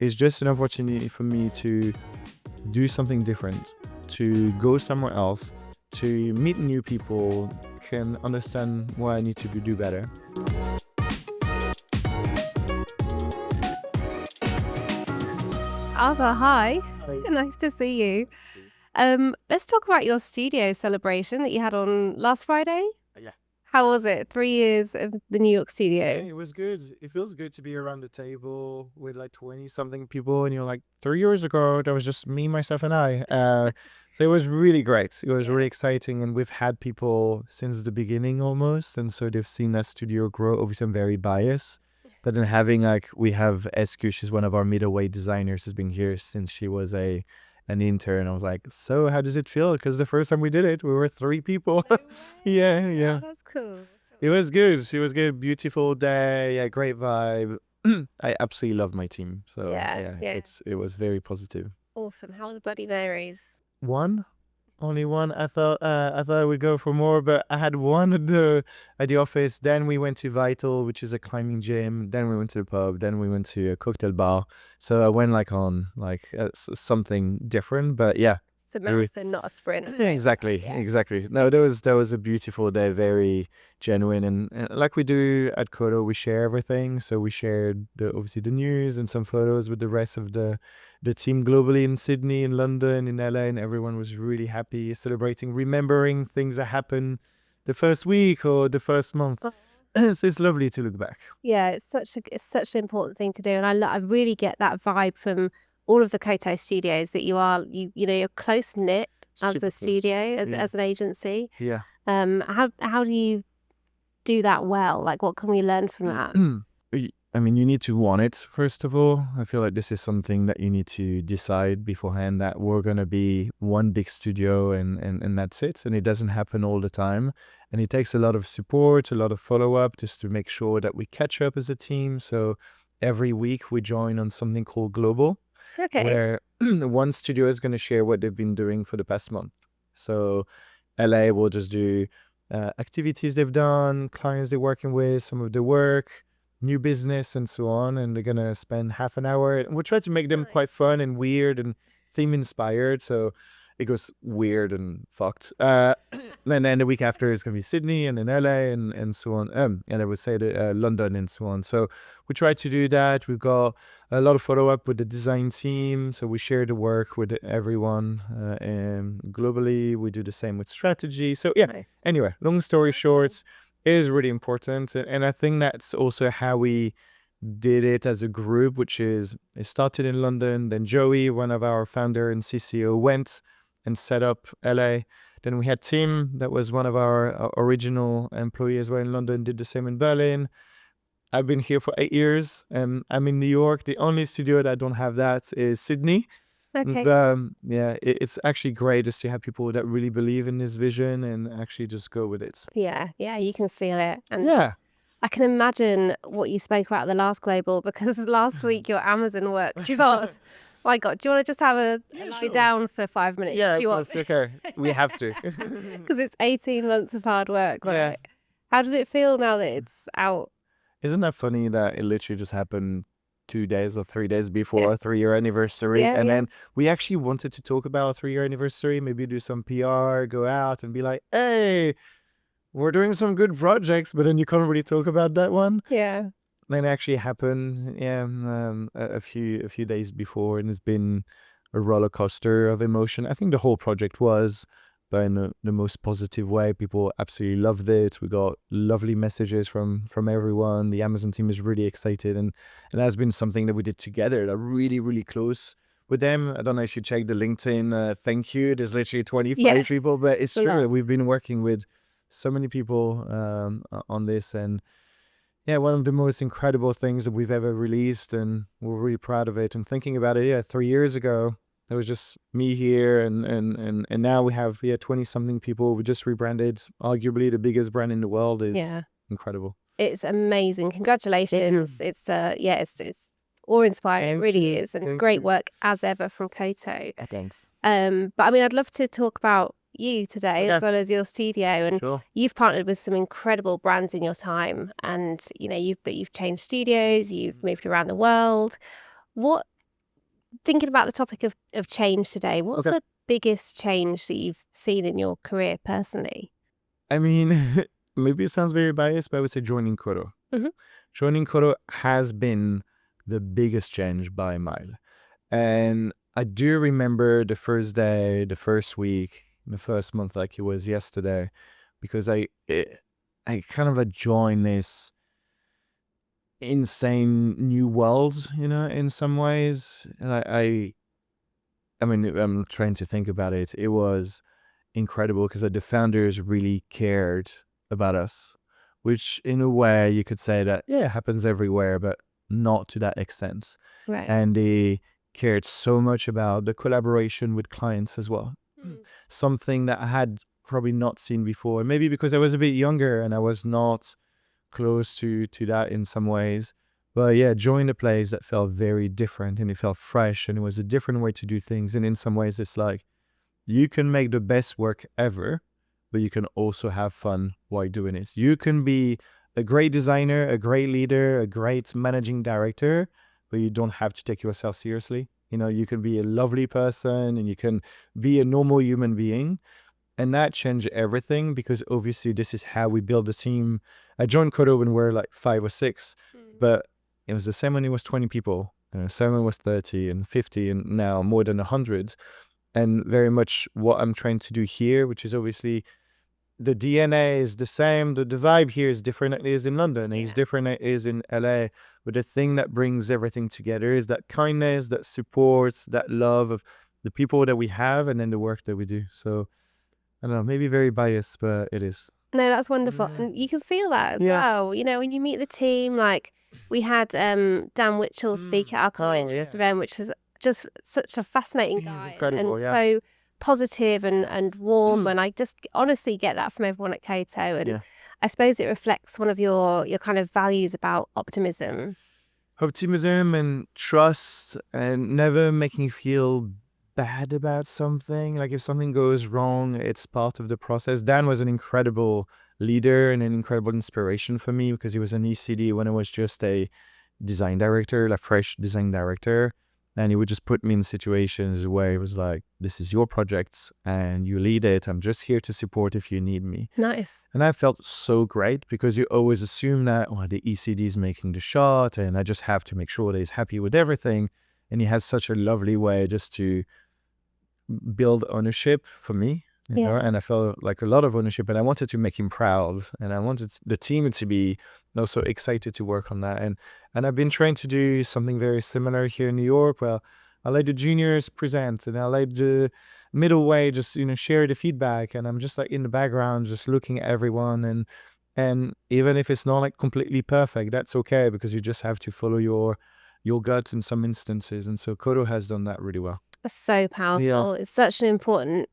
is just an opportunity for me to do something different, to go somewhere else, to meet new people, can understand what I need to do better. Alva, hi. Hi. Nice to see you. Let's talk about your studio celebration that you had on last Friday. Yeah. How was it? 3 years of the New York studio. Yeah, it was good. It feels good to be around the table with like 20 something people, and you're like, 3 years ago, that was just me, myself, and I. So it was really great. It was really exciting, and we've had people since the beginning almost, and so they've seen that studio grow. Obviously, I'm very biased, but then having we have SQ, she's one of our middleweight designers, has been here since she was an intern. I was like, so how does it feel? Because the first time we did it, we were 3 people. Yeah. That's cool. It was good. It was good. Beautiful day. Yeah, great vibe. I absolutely love my team. So Yeah. it was very positive. Awesome. How were the Bloody Marys? Only one. I thought I would go for more, but I had one at the office. Then we went to Vital, which is a climbing gym. Then we went to the pub. Then we went to a cocktail bar. So I went on something different. But yeah. It's a marathon, not a sprint. Exactly. No, that was a beautiful day, very genuine, and like we do at Koto, we share everything. So we shared obviously the news and some photos with the rest of the team globally in Sydney, in London, in LA, and everyone was really happy, celebrating, remembering things that happened the first week or the first month. So it's lovely to look back. Yeah, it's such an important thing to do, and I really get that vibe from all of the Koto studios that you're close knit as Super a studio, close. as an agency. Yeah. How do you do that well? Like, what can we learn from that? I mean, you need to want it, first of all. I feel like this is something that you need to decide beforehand, that we're going to be one big studio and that's it. And it doesn't happen all the time. And it takes a lot of support, a lot of follow-up, just to make sure that we catch up as a team. So every week we join on something called Global, Okay. where one studio is going to share what they've been doing for the past month. So LA will just do activities they've done, clients they're working with, some of the work, new business, and so on. And they're going to spend half an hour. And we'll try to make them quite fun and weird and theme inspired. So it goes weird and fucked. And then the week after it's going to be Sydney and then LA and so on. And I would say London and so on. So we try to do that. We've got a lot of follow-up with the design team. So we share the work with everyone. And globally, we do the same with strategy. So yeah, anyway, long story short, it is really important. And I think that's also how we did it as a group, which is, it started in London. Then Joey, one of our founder and CCO, went and set up LA. Then we had Tim, that was one of our original employees, in London, did the same in Berlin. I've been here for 8 years, and I'm in New York. The only studio that don't have that is Sydney. Okay. Yeah, it's actually great just to have people that really believe in this vision and actually just go with it. Yeah, you can feel it. And Yeah. I can imagine what you spoke about at the last Global, because last week your Amazon work. Do you know, my God, do you want to just have a lie down for 5 minutes? Yeah, Do you that's okay. We have to. Because it's 18 months of hard work, right? Yeah. How does it feel now that it's out? Isn't that funny that it literally just happened 2 days or 3 days before our 3-year anniversary? And then we actually wanted to talk about our 3-year anniversary, maybe do some PR, go out and be like, hey, we're doing some good projects, but then you can't really talk about that one. Yeah. Then it actually happened, a few days before, and it's been a roller coaster of emotion. I think the whole project was, but in the most positive way. People absolutely loved it. We got lovely messages from everyone. The Amazon team is really excited, and that's been something that we did together. They're really, really close with them. I don't know if you check the LinkedIn thank you. There's literally 25 people, but it's true. We've been working with so many people on this, and yeah, one of the most incredible things that we've ever released, and we're really proud of it. And thinking about it, 3 years ago, it was just me here, and now we have 20-something people. We just rebranded, arguably the biggest brand in the world. Is incredible. It's amazing. Congratulations. It's awe-inspiring. It really is, and great work as ever from Koto. Thanks. But I mean, I'd love to talk about you today, as well as your studio, and you've partnered with some incredible brands in your time, and you've changed studios, you've moved around the world. What thinking about the topic of change today, what's Okay. the biggest change that you've seen in your career personally? I mean, maybe it sounds very biased, but I would say joining Koto. Mhm. Joining Koto has been the biggest change by a mile. And I do remember the first day, the first week, the first month like it was yesterday, because I kind of joined this insane new world, in some ways. And I mean, I'm trying to think about it. It was incredible because the founders really cared about us, which in a way you could say that, yeah, it happens everywhere, but not to that extent. Right. And they cared so much about the collaboration with clients as well. Something that I had probably not seen before, maybe because I was a bit younger and I was not close to that in some ways. But yeah, joined a place that felt very different and it felt fresh and it was a different way to do things. And in some ways, it's like you can make the best work ever, but you can also have fun while doing it. You can be a great designer, a great leader, a great managing director, but you don't have to take yourself seriously. You can be a lovely person and you can be a normal human being. And that changed everything because obviously this is how we build a team. I joined Koto when we were like 5 or 6, but it was the same when it was 20 people. Same when it was 30 and 50 and now more than 100. And very much what I'm trying to do here, which is obviously the DNA is the same. The vibe here is different than it is in London. It's different than it is in LA. But the thing that brings everything together is that kindness, that support, that love of the people that we have and then the work that we do. So I don't know, maybe very biased, but it is. No, that's wonderful. Yeah. And you can feel that as Yeah. well. When you meet the team, like we had Dan Witchell speak at our college event, which was just such a fascinating He's guy incredible, and yeah. so positive and warm. And I just honestly get that from everyone at Koto. And Yeah. I suppose it reflects one of your kind of values about optimism. Optimism and trust and never making you feel bad about something. Like if something goes wrong, it's part of the process. Dan was an incredible leader and an incredible inspiration for me because he was an ECD when I was just a design director, like fresh design director. And he would just put me in situations where he was like, this is your project and you lead it. I'm just here to support if you need me. Nice. And I felt so great because you always assume that, the ECD is making the shot and I just have to make sure that he's happy with everything. And he has such a lovely way just to build ownership for me, and I felt like a lot of ownership and I wanted to make him proud and I wanted the team to be also excited to work on that. And I've been trying to do something very similar here in New York. Well, I let the juniors present and I let the middle way just, share the feedback. And I'm just like in the background, just looking at everyone. And even if it's not like completely perfect, that's okay because you just have to follow your gut in some instances. And so Koto has done that really well. That's so powerful. It's such an important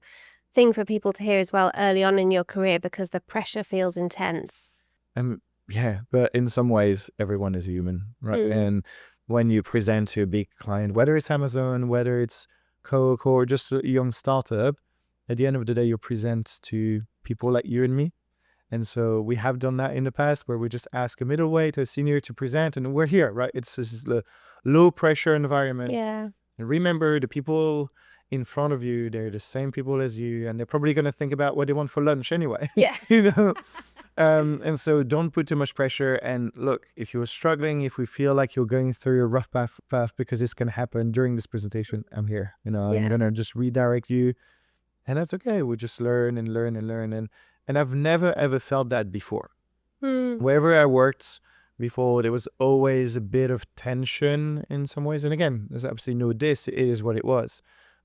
thing for people to hear as well early on in your career because the pressure feels intense. Yeah, but in some ways, everyone is human, right? And when you present to a big client, whether it's Amazon, whether it's Coke or just a young startup, at the end of the day, you present to people like you and me. And so we have done that in the past where we just ask a middleweight or a senior to present and we're here, right? It's this low pressure environment. Yeah. And remember, the people in front of you, they're the same people as you, and they're probably going to think about what they want for lunch anyway. Yeah. And so don't put too much pressure. And look, if you're struggling, if we feel like you're going through a rough path because this can happen during this presentation, I'm here. I'm going to just redirect you. And that's okay. We'll just learn and learn and learn. And I've never, ever felt that before. Wherever I worked before, there was always a bit of tension in some ways. And again, there's absolutely no diss. It is what it was.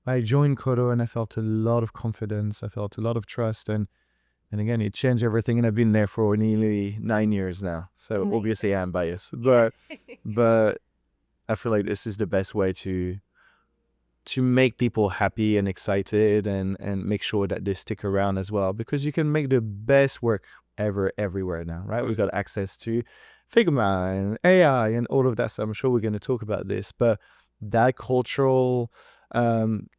I joined Koto and I felt a lot of confidence. I felt a lot of trust. And again, it changed everything. And I've been there for nearly 9 years now. So obviously I'm biased. But I feel like this is the best way to make people happy and excited and make sure that they stick around as well. Because you can make the best work ever everywhere now, right? We've got access to Figma and AI and all of that. So I'm sure we're going to talk about this, but that cultural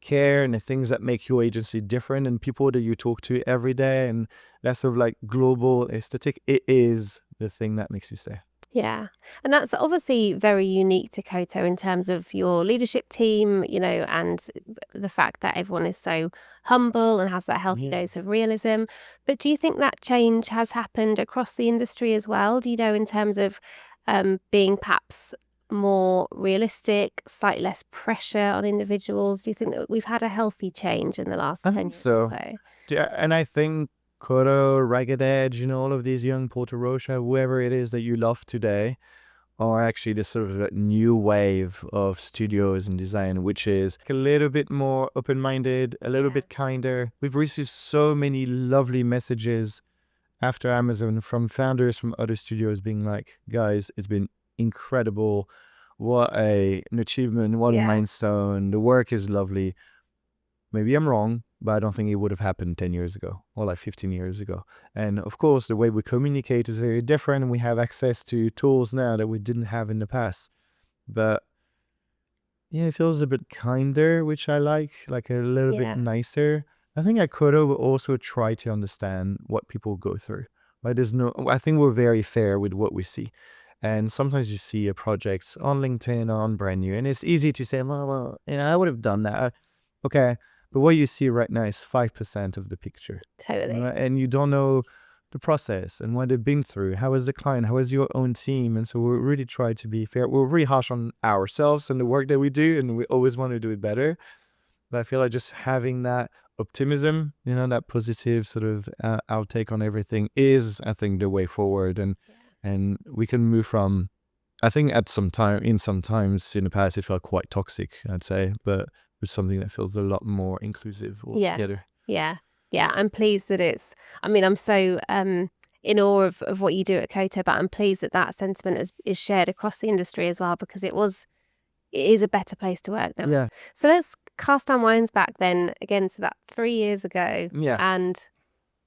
care and the things that make your agency different and people that you talk to every day and that sort of like global aesthetic, it is the thing that makes you stay. Yeah. And that's obviously very unique to Koto in terms of your leadership team, and the fact that everyone is so humble and has that healthy dose of realism. But do you think that change has happened across the industry as well? Do you know, in terms of being perhaps more realistic, slightly less pressure on individuals? Do you think that we've had a healthy change in the last I 10 think years or so. so? Yeah, and I think Koto, Ragged Edge, all of these young Porto Rocha, whoever it is that you love today, are actually this sort of like new wave of studios and design, which is a little bit more open-minded, a little bit kinder. We've received so many lovely messages after Amazon from founders from other studios being like, guys, it's been incredible. What an achievement, what a milestone. The work is lovely. Maybe I'm wrong, but I don't think it would have happened 10 years ago or like 15 years ago. And of course, the way we communicate is very different. We have access to tools now that we didn't have in the past. But yeah, it feels a bit kinder, which I like a little bit nicer. I think at Koto, we also try to understand what people go through. Right? I think we're very fair with what we see. And sometimes you see a project on LinkedIn or on Brand New, and it's easy to say, well, I would have done that. Okay. But what you see right now is 5% of the picture. Totally. Right? And you don't know the process and what they've been through. How is the client? How is your own team? And so we really try to be fair. We're really harsh on ourselves and the work that we do, and we always want to do it better. But I feel like just having that optimism, that positive sort of outtake on everything is, I think, the way forward. And we can move from, I think sometimes in the past, it felt quite toxic, I'd say, but with something that feels a lot more inclusive altogether. Yeah. I'm pleased that I'm so in awe of what you do at Koto, but I'm pleased that sentiment is shared across the industry as well, because it is a better place to work now. Yeah. So let's cast our minds back then again to that 3 years ago and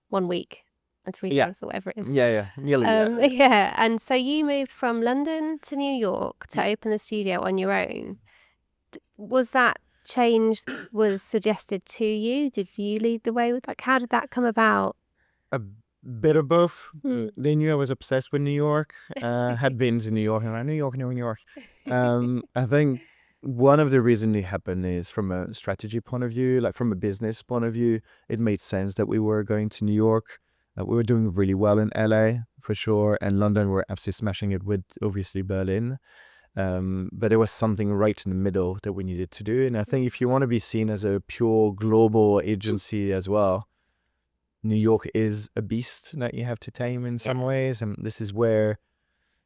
1 week and 3 days or whatever it is. Yeah. Nearly. And so you moved from London to New York to open the studio on your own. Was that change was suggested to you? Did you lead the way with how did that come about? A bit of both. They knew I was obsessed with New York. Had been to New York, and New York. I think one of the reasons it happened is from a strategy point of view, like from a business point of view, it made sense that we were going to New York. We were doing really well in LA for sure, and London we're absolutely smashing it with obviously Berlin. But there was something right in the middle that we needed to do. And I think if you want to be seen as a pure global agency as well, New York is a beast that you have to tame in some ways. And this is where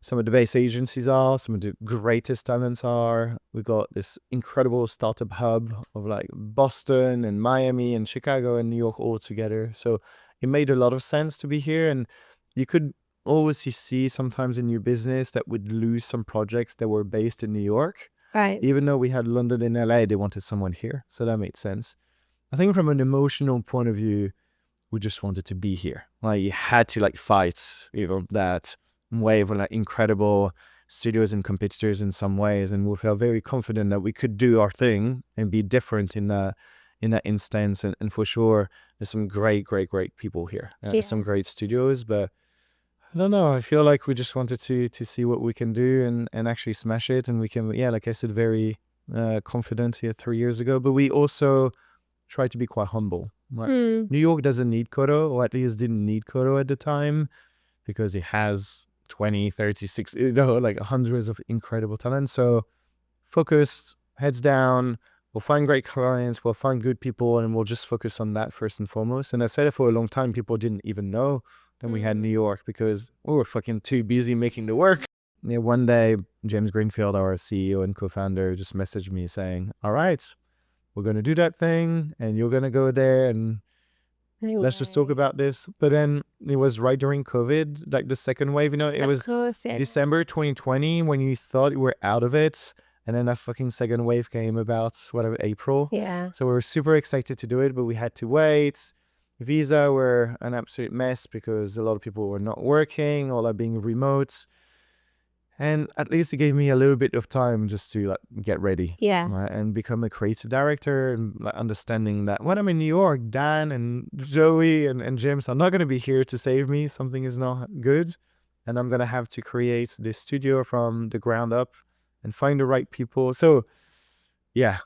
some of the base agencies are, some of the greatest talents are. We got this incredible startup hub of like Boston and Miami and Chicago and New York all together. So it made a lot of sense to be here. And you could always see sometimes in new business that we'd lose some projects that were based in New York. Right. Even though we had London and LA, they wanted someone here. So that made sense. I think from an emotional point of view, we just wanted to be here. Like you had to fight, that wave of incredible studios and competitors in some ways. And we felt very confident that we could do our thing and be different in that instance. And for sure, there's some great people here. Some great studios, but I don't know. I feel like we just wanted to see what we can do and actually smash it. And we can, like I said, very confident here 3 years ago. But we also try to be quite humble. New York doesn't need Koto, or at least didn't need Koto at the time, because it has 20, 36, hundreds of incredible talent. So focus, heads down. We'll find great clients, we'll find good people, and we'll just focus on that first and foremost. And I said it for a long time. People didn't even know that we had New York because we were fucking too busy making the work. Yeah, one day, James Greenfield, our CEO and co-founder, just messaged me saying, all right, we're going to do that thing and you're going to go there and let's just talk about this. But then it was right during COVID, like the second wave, it was December 2020 when you thought you were out of it. And then a fucking second wave came about, April. Yeah. So we were super excited to do it, but we had to wait. Visa were an absolute mess because a lot of people were not working or being remote. And at least it gave me a little bit of time just to get ready. Yeah. Right, and become a creative director and understanding that when I'm in New York, Dan and Joey and James are not going to be here to save me. Something is not good. and I'm gonna have to create this studio from the ground up and find the right people. So yeah,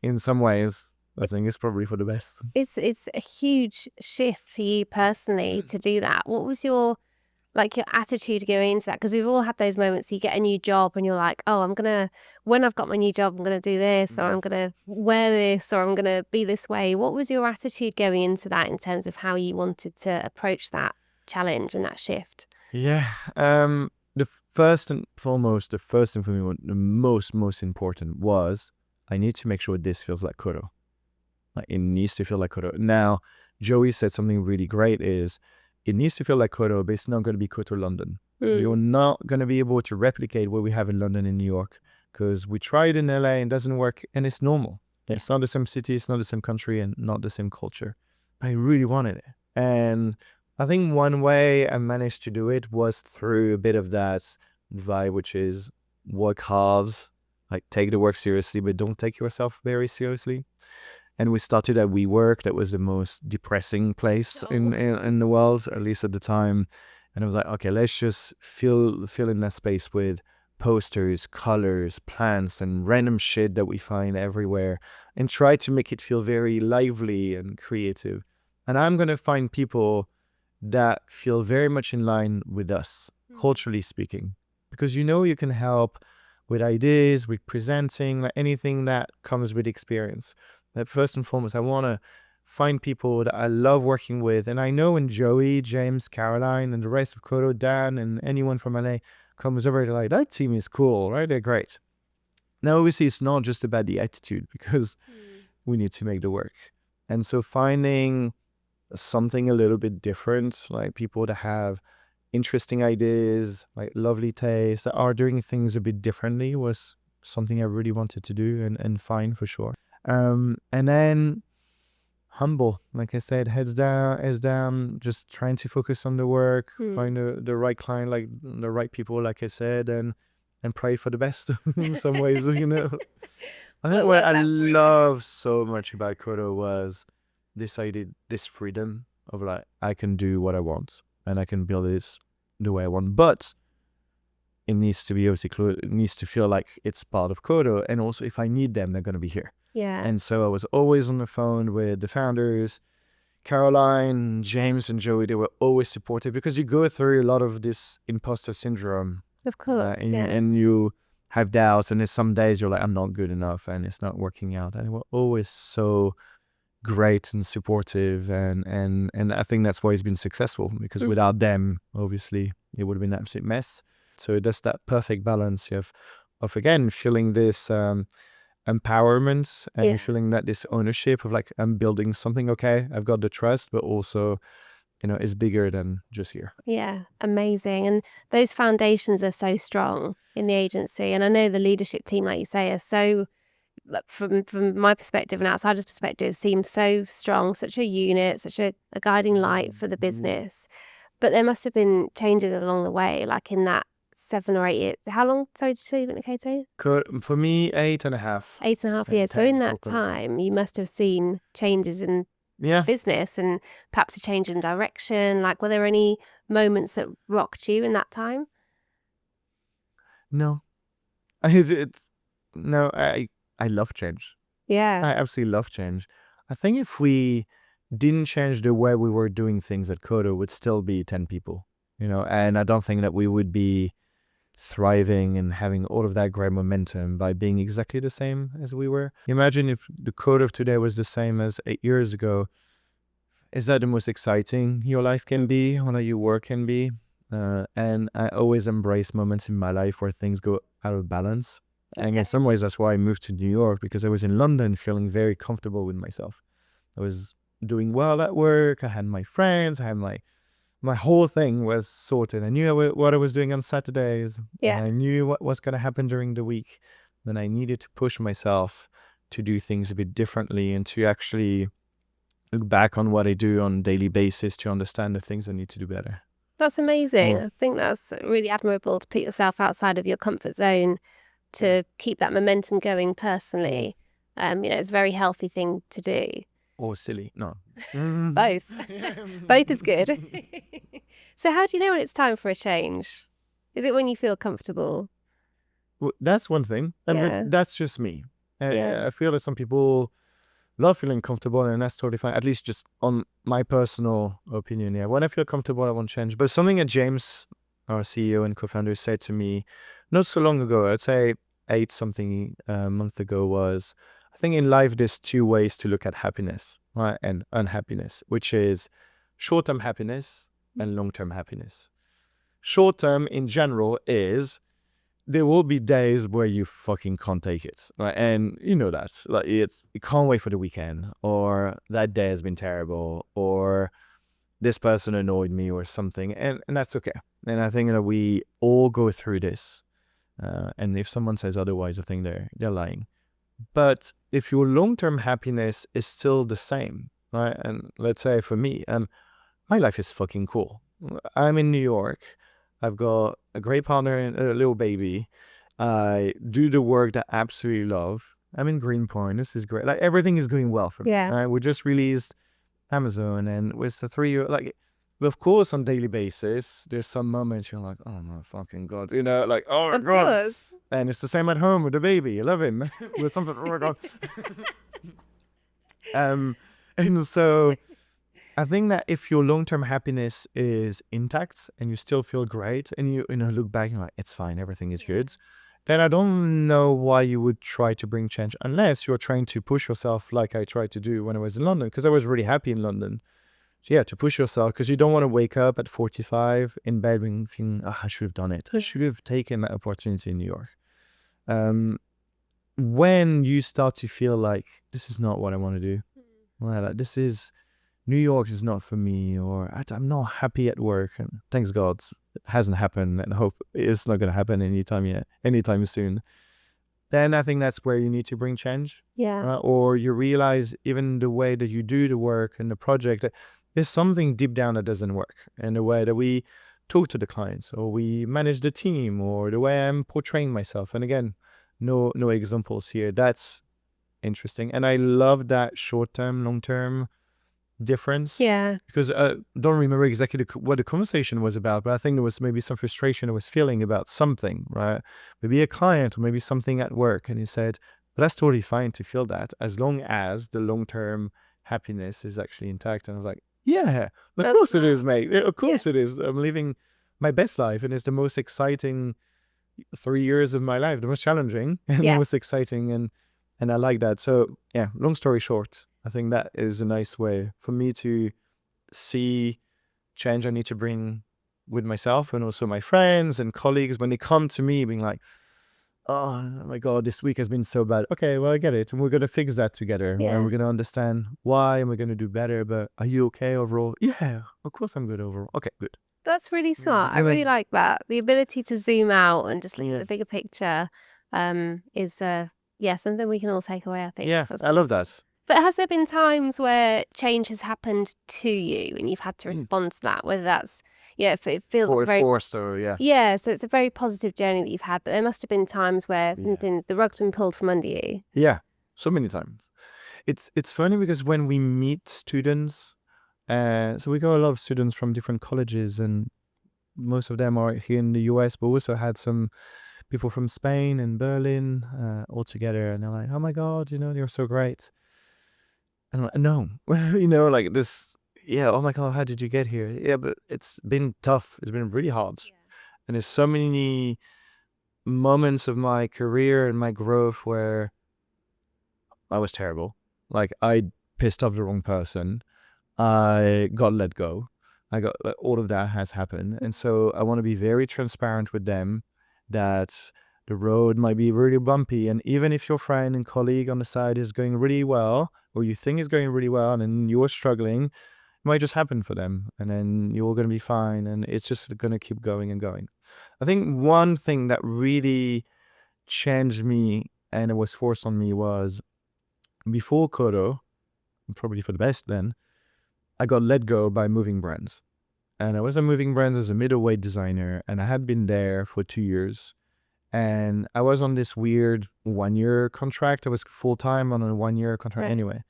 in some ways, I think it's probably for the best. It's a huge shift for you personally to do that. What was your attitude going into that? Because we've all had those moments. You get a new job and you're like, oh, when I've got my new job, I'm gonna do this, or I'm gonna wear this, or I'm gonna be this way. What was your attitude going into that in terms of how you wanted to approach that challenge and that shift? Yeah. The first and foremost, the first thing for me, the most important was I need to make sure this feels like Koto. Like it needs to feel like Koto. Now, Joey said something really great is it needs to feel like Koto, but it's not going to be Koto London. You're not going to be able to replicate what we have in London and New York because we tried in LA and it doesn't work, and it's normal. It's not the same city, it's not the same country, and not the same culture. I really wanted it. And I think one way I managed to do it was through a bit of that vibe, which is work hard, like take the work seriously, but don't take yourself very seriously. And we started at WeWork. That was the most depressing place in the world, at least at the time. And I was like, okay, let's just fill in that space with posters, colors, plants, and random shit that we find everywhere, and try to make it feel very lively and creative. And I'm going to find people that feel very much in line with us, culturally speaking, because you can help with ideas, with presenting, like anything that comes with experience. That first and foremost, I want to find people that I love working with. And I know when Joey, James, Caroline, and the rest of Koto, Dan, and anyone from LA comes over, they're like, that team is cool, right? They're great. Now, obviously, it's not just about the attitude because we need to make the work. And so finding something a little bit different, like people that have interesting ideas, like lovely taste, that are doing things a bit differently, was something I really wanted to do and find for sure. And then humble, like I said, heads down, just trying to focus on the work, find the right client, like the right people, like I said, and pray for the best in some ways, I think what I love so much about Koto was this idea, this freedom of like, I can do what I want and I can build this the way I want, but it needs to be obviously it needs to feel like it's part of Koto, and also if I need them, they're going to be here. Yeah. And so I was always on the phone with the founders, Caroline, James, and Joey. They were always supportive because you go through a lot of this imposter syndrome. Of course. And you have doubts, and there's some days you're like, I'm not good enough and it's not working out. And they were always so great and supportive, and I think that's why he's been successful, because without them, obviously, it would have been an absolute mess. So that's that perfect balance of again, feeling this empowerment and feeling that this ownership of like, I'm building something, okay, I've got the trust, but also, it's bigger than just here. Yeah, amazing. And those foundations are so strong in the agency. And I know the leadership team, like you say, are so, from my perspective and outsider's perspective, seems so strong, such a unit, such a guiding light for the business. But there must have been changes along the way, like in that 7 or 8 years. How long, sorry, did you say, Koto? For me, 8.5. 8.5 years. So in that time, you must have seen changes in business and perhaps a change in direction. Like, were there any moments that rocked you in that time? No. I love change. Yeah. I absolutely love change. I think if we didn't change the way we were doing things at Koto, would still be 10 people, and I don't think that we would be thriving and having all of that great momentum by being exactly the same as we were. Imagine if the Koto of today was the same as 8 years ago. Is that the most exciting your life can be, or that your work can be? And I always embrace moments in my life where things go out of balance. And in some ways, that's why I moved to New York, because I was in London feeling very comfortable with myself. I was doing well at work. I had my friends. I had my whole thing was sorted. I knew what I was doing on Saturdays. And I knew what was going to happen during the week. Then I needed to push myself to do things a bit differently and to actually look back on what I do on a daily basis to understand the things I need to do better. That's amazing. I think that's really admirable to put yourself outside of your comfort zone to keep that momentum going personally. It's a very healthy thing to do. Or silly. No. Both. Both is good. So how do you know when it's time for a change? Is it when you feel comfortable? That's one thing. Yeah. That's just me. Yeah. I feel that some people love feeling comfortable, and that's totally fine. At least just on my personal opinion. Yeah. When I feel comfortable, I won't change. But something that James, our CEO and co-founder, said to me not so long ago, I'd say 8 something month ago, was, I think in life there's 2 ways to look at happiness, right, and unhappiness, which is short-term happiness and long-term happiness. Short-term in general is there will be days where you fucking can't take it, right? And you know that, like, you can't wait for the weekend, or that day has been terrible, or this person annoyed me or something, and that's okay. And I think that we all go through this. And if someone says otherwise, I think they're lying. But if your long-term happiness is still the same, right? And let's say for me, my life is fucking cool. I'm in New York. I've got a great partner and a little baby. I do the work that I absolutely love. I'm in Greenpoint. This is great. Like, everything is going well for me. Yeah. Right? We just released Amazon, and with the 3 year, like, of course, on daily basis, there's some moments you're like, oh my fucking God, like, oh my Of God. course. And it's the same at home with the baby. I love him. With something, oh my God. And so I think that if your long-term happiness is intact and you still feel great, and you look back and you're like, it's fine, everything is good, then I don't know why you would try to bring change, unless you're trying to push yourself like I tried to do when I was in London, because I was really happy in London. So yeah, to push yourself, because you don't want to wake up at 45 in bed thinking, oh, I should have done it. I should have taken that opportunity in New York. When you start to feel like, this is not what I want to do, like, New York is not for me, or I'm not happy at work, and thanks God it hasn't happened, and I hope it's not going to happen anytime soon, then I think that's where you need to bring change. Yeah. Or you realize, even the way that you do the work and the project, there's something deep down that doesn't work, and the way that we talk to the clients, or we manage the team, or the way I'm portraying myself. And again, no examples here. That's interesting, and I love that short-term, long-term difference. Yeah. Because I don't remember exactly what the conversation was about, but I think there was maybe some frustration I was feeling about something, right? Maybe a client, or maybe something at work, and he said, but that's totally fine to feel that, as long as the long-term happiness is actually intact. And I was like, yeah, of course it is, mate. Of course it is. I'm living my best life, and it's the most exciting 3 years of my life, the most challenging and the most exciting, and I like that. So yeah, long story short, I think that is a nice way for me to see change I need to bring with myself, and also my friends and colleagues, when they come to me being like, oh my God, this week has been so bad. Okay, well, I get it, and we're going to fix that together. Yeah. And we're going to understand why, and we're going to do better. But are you okay overall? Yeah, of course I'm good overall. Okay, good. That's really smart. I really like that. The ability to zoom out and just look at the bigger picture is something we can all take away, I think. Yeah, I love that. But has there been times where change has happened to you and you've had to respond to that, whether that's, if it feels very forced, or yeah, so it's a very positive journey that you've had, but there must have been times where something, the rug's been pulled from under you. Yeah, so many times. It's funny, because when we meet students, so we got a lot of students from different colleges, and most of them are here in the US, but we also had some people from Spain and Berlin all together, and they're like, oh my God, you're so great. And I'm like, no, like this, oh my God, how did you get here? Yeah, but it's been tough. It's been really hard. And there's so many moments of my career and my growth where I was terrible. Like, I pissed off the wrong person. I got let go. All of that has happened. And so I want to be very transparent with them that the road might be really bumpy. And even if your friend and colleague on the side is going really well, or you think is going really well, and then you're struggling, it might just happen for them. And then you're going to be fine. And it's just going to keep going and going. I think one thing that really changed me, and it was forced on me, was before Koto, probably for the best then, I got let go by Moving Brands. And I was at Moving Brands as a middleweight designer, and I had been there for 2 years. And I was on this weird 1-year contract. I was full-time on a 1-year contract anyway.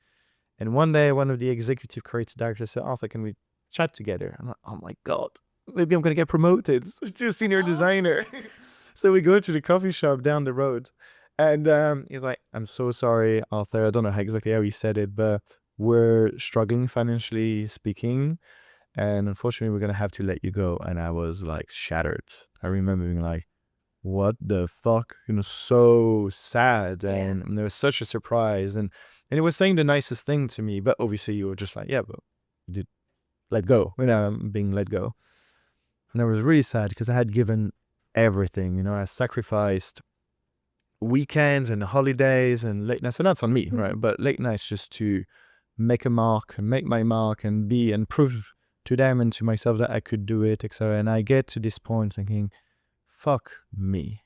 And one day, one of the executive creative directors said, Arthur, can we chat together? I'm like, oh my God, maybe I'm going to get promoted to senior designer. So we go to the coffee shop down the road. And he's like, I'm so sorry, Arthur. I don't know exactly how he said it, but we're struggling financially speaking. And unfortunately, we're going to have to let you go. And I was like shattered. I remember being like, what the fuck? So sad. Yeah. And there was such a surprise. And it was saying the nicest thing to me. But obviously, you were just like, yeah, but you did let go. I'm being let go. And I was really sad because I had given everything. I sacrificed weekends and holidays and late nights. So that's on me, right? But late nights just to make a mark and make my mark and prove to them and to myself that I could do it, etc. And I get to this point thinking, fuck me.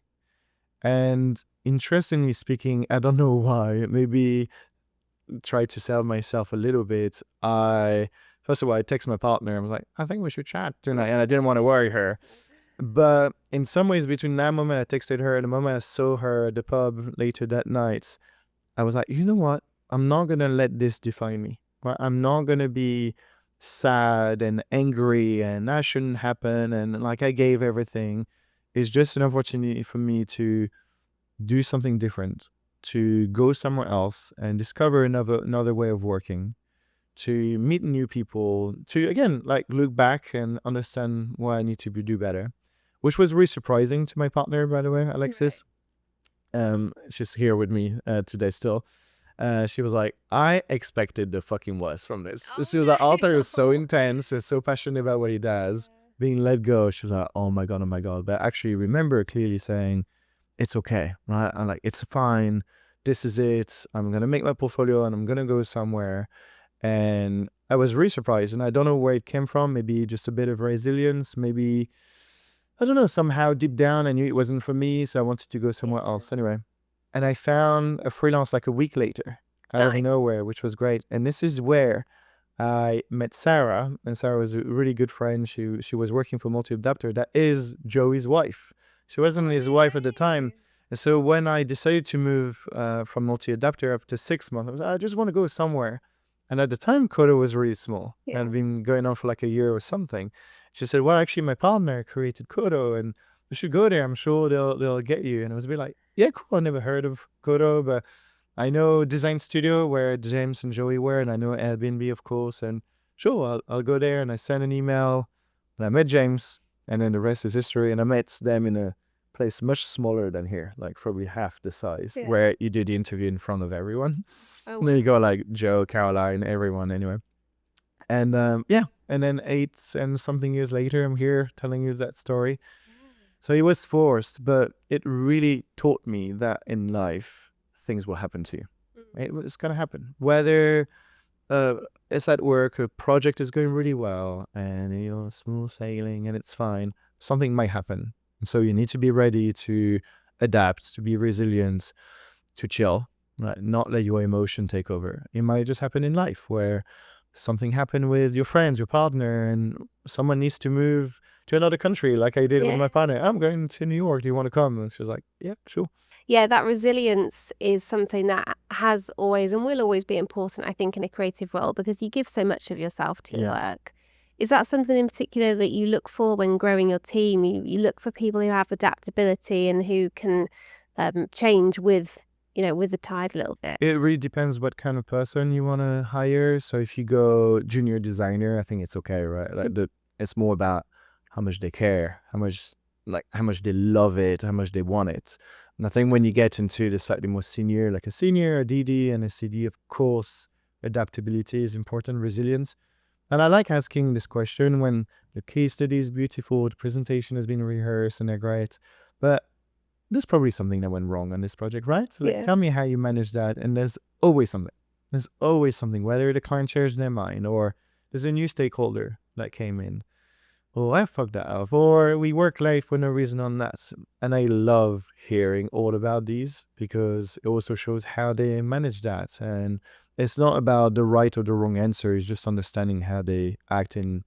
And interestingly speaking, I don't know why, maybe try to sell myself a little bit. First of all, I text my partner. I was like, I think we should chat tonight. And I didn't want to worry her. But in some ways, between that moment I texted her and the moment I saw her at the pub later that night, I was like, you know what? I'm not going to let this define me. Right? I'm not going to be sad and angry and that shouldn't happen. And like I gave everything. It's just an opportunity for me to do something different, to go somewhere else and discover another way of working, to meet new people, to again like look back and understand what I need to do better, which was really surprising to my partner, by the way, Alexis. She's here with me today still. She was like, I expected the fucking worst from this. She was like, Arthur is so intense and so passionate about what he does. Being let go, she was like, oh my god. But I actually remember clearly saying, it's okay, right? I'm like, it's fine. This is it. I'm gonna make my portfolio and I'm gonna go somewhere. And I was really surprised, and I don't know where it came from. Maybe just a bit of resilience. Maybe, I don't know, somehow deep down I knew it wasn't for me, so I wanted to go somewhere else anyway. And I found a freelance like a week later, out of nowhere, which was great. And this is where I met Sarah, and Sarah was a really good friend. She was working for Multi-Adapter. That is Joey's wife. She wasn't his wife at the time. And so when I decided to move from Multi-Adapter after 6 months, I was like, I just want to go somewhere. And at the time, Koto was really small and had been going on for like a year or something. She said, well, actually, my partner created Koto and we should go there. I'm sure they'll get you. And I was a bit like, yeah, cool. I never heard of Koto, but I know Design Studio where James and Joey were, and I know Airbnb, of course. And sure, I'll go there. And I sent an email and I met James, and then the rest is history. And I met them in a place much smaller than here, like probably half the size, where you do the interview in front of everyone. And then you go like Joe, Caroline, everyone anyway. And and then 8 and something years later, I'm here telling you that story. So it was forced, but it really taught me that in life, things will happen to you. It's going to happen. Whether it's at work, a project is going really well and smooth sailing and it's fine, something might happen. And so you need to be ready to adapt, to be resilient, to chill, right? Not let your emotion take over. It might just happen in life where something happened with your friends, your partner, and someone needs to move to another country like I did with my partner. I'm going to New York. Do you want to come? And she was like, yeah, sure. Yeah, that resilience is something that has always and will always be important, I think, in a creative role because you give so much of yourself to your work. Is that something in particular that you look for when growing your team? You look for people who have adaptability and who can change with the tide a little bit? It really depends what kind of person you want to hire. So if you go junior designer, I think it's okay, right? Like it's more about how much they care, how much they love it, how much they want it. And I think when you get into the slightly more senior, like a senior, a DD, and a CD, of course, adaptability is important, resilience. And I like asking this question when the case study is beautiful, the presentation has been rehearsed and they're great. But there's probably something that went wrong on this project, right? Tell me how you managed that. And there's always something. There's always something, whether the client changed their mind or there's a new stakeholder that came in. Oh, I fucked that up. Or we work late for no reason on that. And I love hearing all about these because it also shows how they manage that. And it's not about the right or the wrong answer. It's just understanding how they act in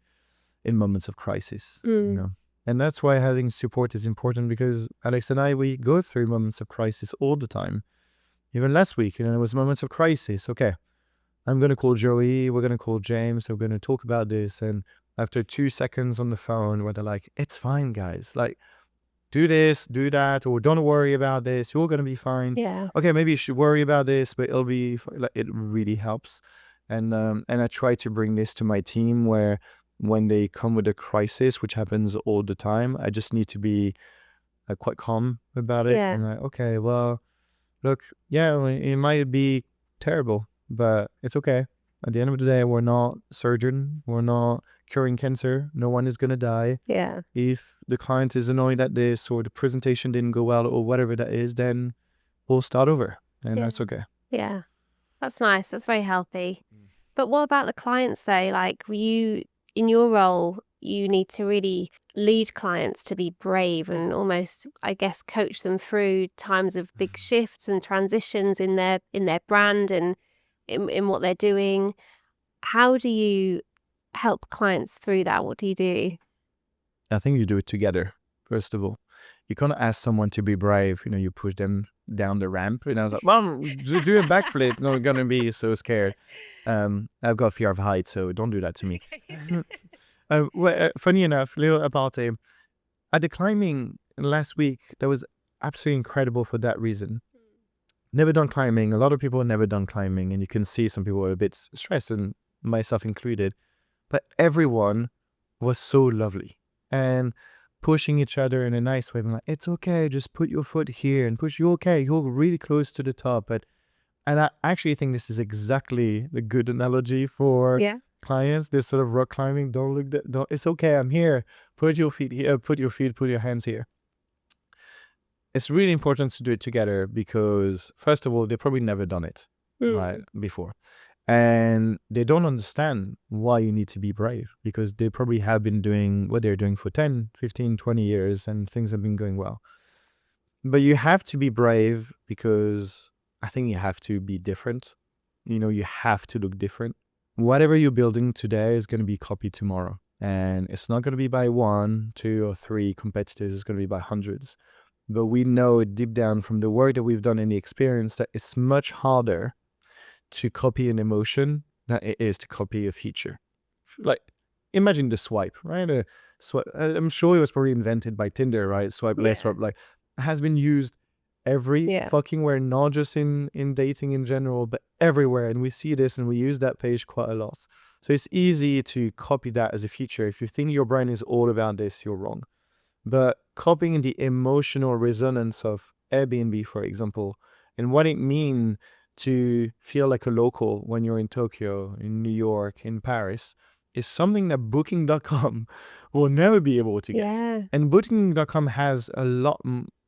moments of crisis. And that's why having support is important because Alex and I, we go through moments of crisis all the time. Even last week, it was moments of crisis. Okay, I'm going to call Joey. We're going to call James. We're going to talk about this. And after 2 seconds on the phone where they're like, it's fine, guys. Like, do this, do that, or don't worry about this. You're going to be fine. Yeah. Okay, maybe you should worry about this, but it'll be like, it really helps. And I try to bring this to my team where when they come with a crisis, which happens all the time, I just need to be quite calm about it. Yeah. And like, okay, well, look, yeah, it might be terrible, but it's okay. At the end of the day, we're not surgeon. We're not curing cancer. No one is going to die. Yeah. If the client is annoyed at this or the presentation didn't go well or whatever that is, then we'll start over. And that's okay. Yeah. That's nice. That's very healthy. Mm. But what about the clients though? Like in your role, you need to really lead clients to be brave and almost, I guess, coach them through times of big shifts and transitions in their brand and in what they're doing. How do you help clients through that? What do you do? I think you do it together, first of all. You can't ask someone to be brave. You push them down the ramp. And I was like, well, do a backflip. Not going to be so scared. I've got fear of heights, so don't do that to me. Funny enough, little apartheid. At the climbing last week, that was absolutely incredible for that reason. Never done climbing. A lot of people have never done climbing, and you can see some people are a bit stressed, and myself included. But everyone was so lovely and pushing each other in a nice way. I'm like, it's okay, just put your foot here and push. You're okay. You're really close to the top. And I actually think this is exactly the good analogy for clients. This sort of rock climbing. Don't. It's okay. I'm here. Put your feet here. Put your hands here. It's really important to do it together because, first of all, they've probably never done it right before. And they don't understand why you need to be brave because they probably have been doing what they're doing for 10, 15, 20 years and things have been going well. But you have to be brave because I think you have to be different. You have to look different. Whatever you're building today is going to be copied tomorrow. And it's not going to be by 1, 2, or 3 competitors. It's going to be by hundreds. But we know deep down from the work that we've done in the experience that it's much harder to copy an emotion than it is to copy a feature. Like, imagine the swipe, right? I'm sure it was probably invented by Tinder, right? Swipe left, swipe like has been used every fucking where, not just in dating in general, but everywhere. And we see this and we use that page quite a lot. So it's easy to copy that as a feature. If you think your brain is all about this, you're wrong. But copying the emotional resonance of Airbnb, for example, and what it means to feel like a local when you're in Tokyo, in New York, in Paris, is something that Booking.com will never be able to get. And Booking.com has a lot,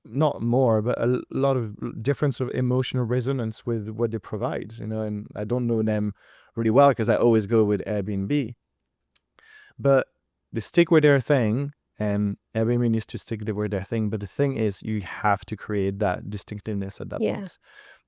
not more, but a lot of different sort of emotional resonance with what they provide, and I don't know them really well because I always go with Airbnb. But they stick with their thing, and Airbnb needs to stick with their thing. But the thing is, you have to create that distinctiveness at that point.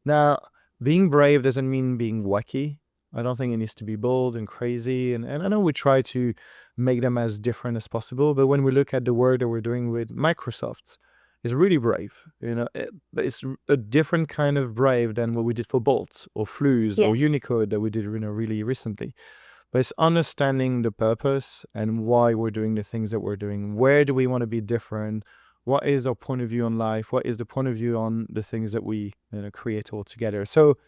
Now, being brave doesn't mean being wacky. I don't think it needs to be bold and crazy. And I know we try to make them as different as possible. But when we look at the work that we're doing with Microsoft, it's really brave. It's a different kind of brave than what we did for Bolt or Flues or Unicode that we did really recently. But it's understanding the purpose and why we're doing the things that we're doing. Where do we want to be different? What is our point of view on life? What is the point of view on the things that we create all together? So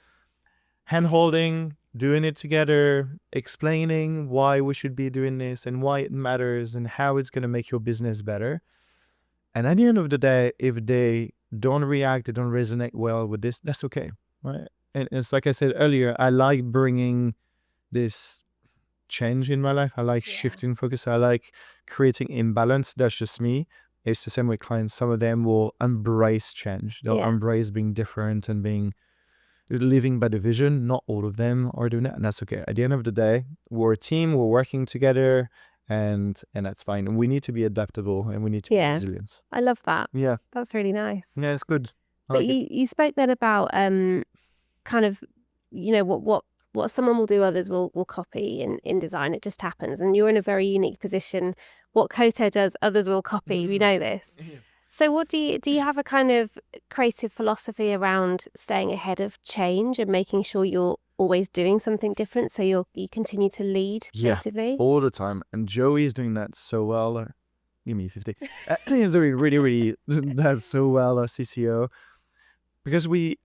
hand-holding, doing it together, explaining why we should be doing this and why it matters and how it's going to make your business better. And at the end of the day, if they don't react, they don't resonate well with this, that's okay, right? And it's like I said earlier, I like bringing this change in my life. I like shifting focus. I like creating imbalance. That's just me. It's the same with clients. Some of them will embrace change. They'll embrace being different and living by the vision. Not all of them are doing that, and that's okay. At the end of the day, we're a team. We're working together, and that's fine. And we need to be adaptable, and we need to be resilient. I love that. Yeah, that's really nice. Yeah, it's good. But you spoke then about kind of what someone will do, others will copy in design. It just happens. And you're in a very unique position. What Koto does, others will copy. We know this. So what do you have a kind of creative philosophy around staying ahead of change and making sure you're always doing something different, so you continue to lead Yeah, creatively? all the time. And Joey is doing that so well. Give me 50. He's doing really that so well, our CCO, because we're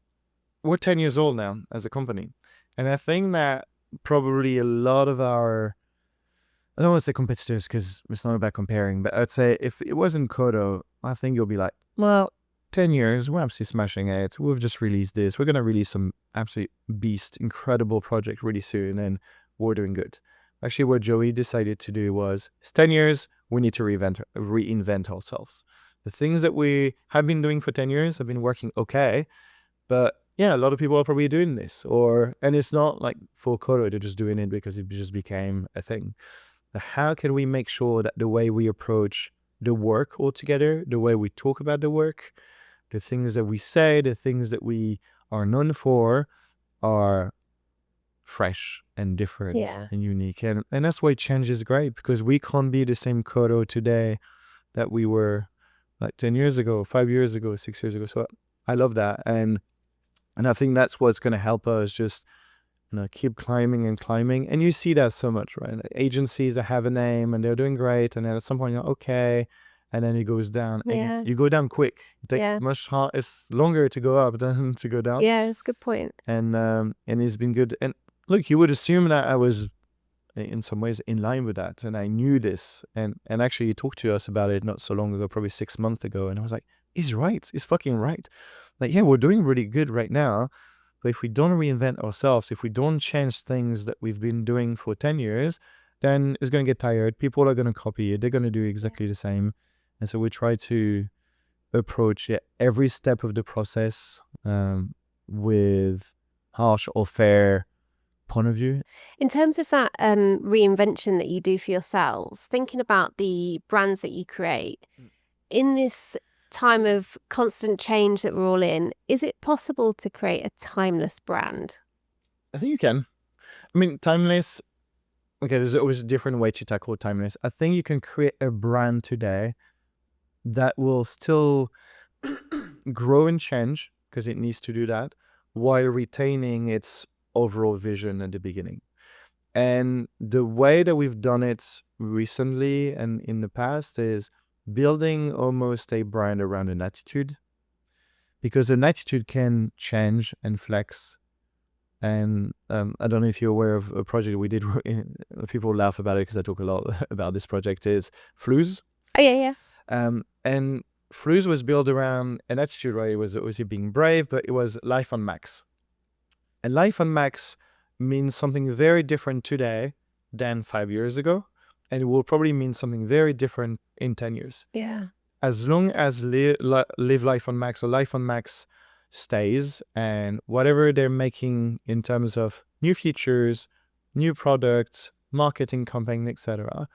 10 years old now as a company. And I think that probably a lot of our, I don't want to say competitors because it's not about comparing, but I'd say if it wasn't Koto, I think you'll be like, well, 10 years, we're absolutely smashing it. We've just released this. We're going to release some absolute beast, incredible project really soon, and we're doing good. Actually, what Joey decided to do was, it's 10 years, we need to reinvent ourselves. The things that we have been doing for 10 years have been working okay, but yeah, a lot of people are probably doing this. And it's not like for Koto, they're just doing it because it just became a thing. How can we make sure that the way we approach the work altogether, the way we talk about the work, the things that we say, the things that we are known for are fresh and different and unique. And that's why change is great, because we can't be the same Koto today that we were like 10 years ago, 5 years ago, 6 years ago. So I love that. And I think that's what's going to help us just keep climbing and climbing. And you see that so much, right? Agencies that have a name and they're doing great, and then at some point you're okay, and then it goes down. Yeah. And you go down quick. It takes it's longer to go up than to go down. Yeah, that's a good point. And it's been good. And look, you would assume that I was in some ways in line with that, and I knew this. And actually, you talked to us about it not so long ago, probably 6 months ago, and I was like, he's right. He's fucking right. Like, yeah, we're doing really good right now. But if we don't reinvent ourselves, if we don't change things that we've been doing for 10 years, then it's going to get tired. People are going to copy it. They're going to do exactly the same. And so we try to approach every step of the process with harsh or fair point of view. In terms of that reinvention that you do for yourselves, thinking about the brands that you create, in this time of constant change that we're all in, is it possible to create a timeless brand? I think you can. I mean, timeless, okay, there's always a different way to tackle timeless. I think you can create a brand today that will still grow and change, because it needs to do that, while retaining its overall vision at the beginning. And the way that we've done it recently and in the past is building almost a brand around an attitude, because an attitude can change and flex. And I don't know if you're aware of a project we did. People laugh about it because I talk a lot about this project. Is Flues. Oh yeah. And Flues was built around an attitude, right? It was obviously being brave, but it was life on max. And life on max means something very different today than 5 years ago. And it will probably mean something very different in 10 years. Yeah. As long as live life on max or life on max stays, and whatever they're making in terms of new features, new products, marketing campaign, etc.,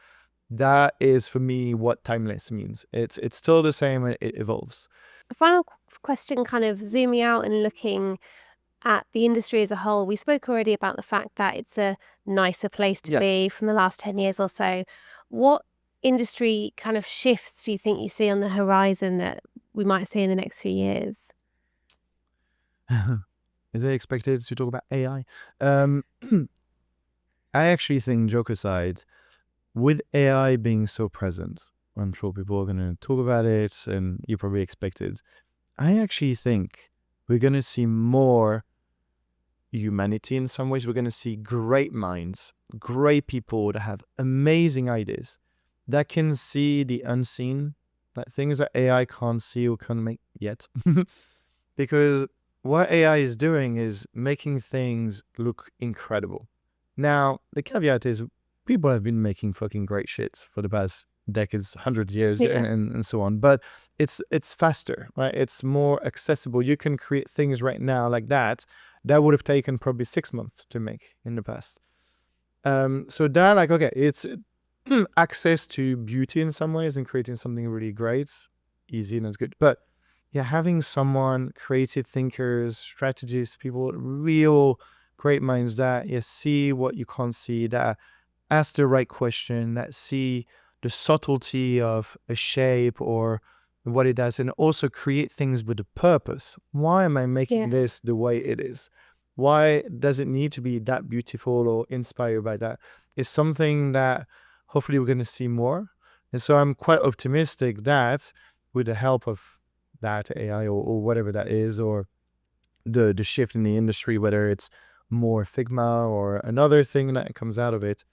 that is for me what timeless means. It's still the same, it evolves. A final question, kind of zooming out and looking at the industry as a whole. We spoke already about the fact that it's a nicer place to be from the last 10 years or so. What industry kind of shifts do you think you see on the horizon that we might see in the next few years? Is it expected to talk about AI? I actually think, joke aside, with AI being so present, I'm sure people are going to talk about it, and you probably expect it. I actually think we're going to see more humanity in some ways. We're going to see great minds, great people that have amazing ideas, that can see the unseen, like things that AI can't see or can't make yet. Because what AI is doing is making things look incredible. Now, the caveat is people have been making fucking great shit for the past decades, 100 years, and so on. But it's faster, right? It's more accessible. You can create things right now like that would have taken probably 6 months to make in the past. So that, like, okay, it's access to beauty in some ways and creating something really great, easy, and that's good. But yeah, having someone, creative thinkers, strategists, people, real great minds that see what you can't see, that ask the right question, that see the subtlety of a shape or what it does, and also create things with a purpose. Why am I making this the way it is? Why does it need to be that beautiful or inspired by that? It's something that hopefully we're going to see more. And so I'm quite optimistic that with the help of that AI or whatever that is, or the shift in the industry, whether it's more Figma or another thing that comes out of it,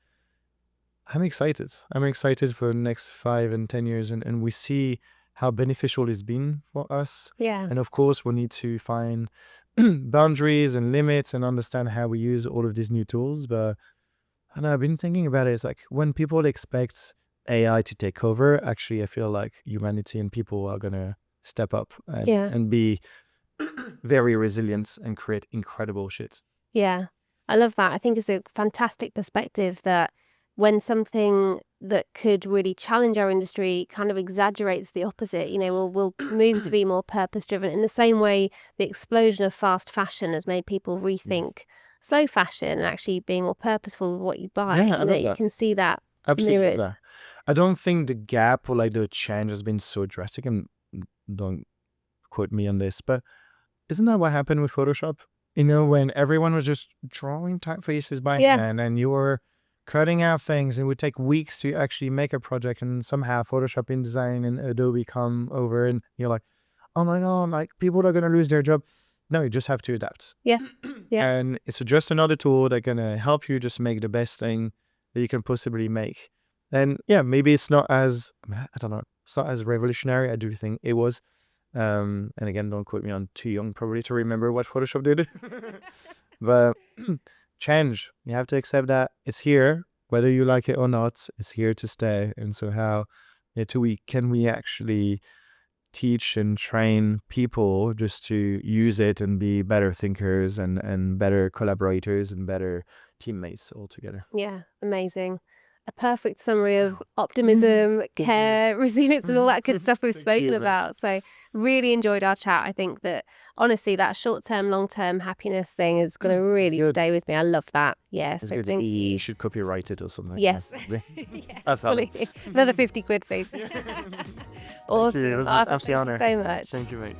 I'm excited. I'm excited for the next 5 and 10 years, and we see how beneficial it's been for us. Yeah. And of course, we need to find boundaries and limits and understand how we use all of these new tools. But I don't know, I've been thinking about it. It's like when people expect AI to take over, actually, I feel like humanity and people are going to step up and be very resilient and create incredible shit. Yeah, I love that. I think it's a fantastic perspective that when something that could really challenge our industry kind of exaggerates the opposite, we'll move to be more purpose-driven. In the same way, the explosion of fast fashion has made people rethink slow fashion and actually being more purposeful with what you buy. Yeah, I love You that. can see that Absolutely. mirrored. That. I don't think the gap or like the change has been so drastic, and don't quote me on this, but isn't that what happened with Photoshop? When everyone was just drawing typefaces by hand and you were cutting out things, and it would take weeks to actually make a project, and somehow Photoshop, InDesign, and Adobe come over, and you're like, oh my God, like people are going to lose their job. No, you just have to adapt. Yeah. And it's just another tool that's going to help you just make the best thing that you can possibly make. And yeah, maybe it's not as, I don't know, it's not as revolutionary. I do think it was. And again, don't quote me on too young probably to remember what Photoshop did. But change, you have to accept that it's here, whether you like it or not. It's here to stay. And so how can we actually teach and train people just to use it and be better thinkers and better collaborators and better teammates altogether? Yeah, amazing. A perfect summary of optimism, care, resilience, and all that good stuff we've spoken about. So really enjoyed our chat. I think that honestly, that short-term, long-term happiness thing is going to really stay with me. I love that. Yeah, so thank you. You should copyright it or something. Yes. That's how. Another 50 quid, please. Awesome. It was an absolute Thank you honor. so much. Thank you, mate.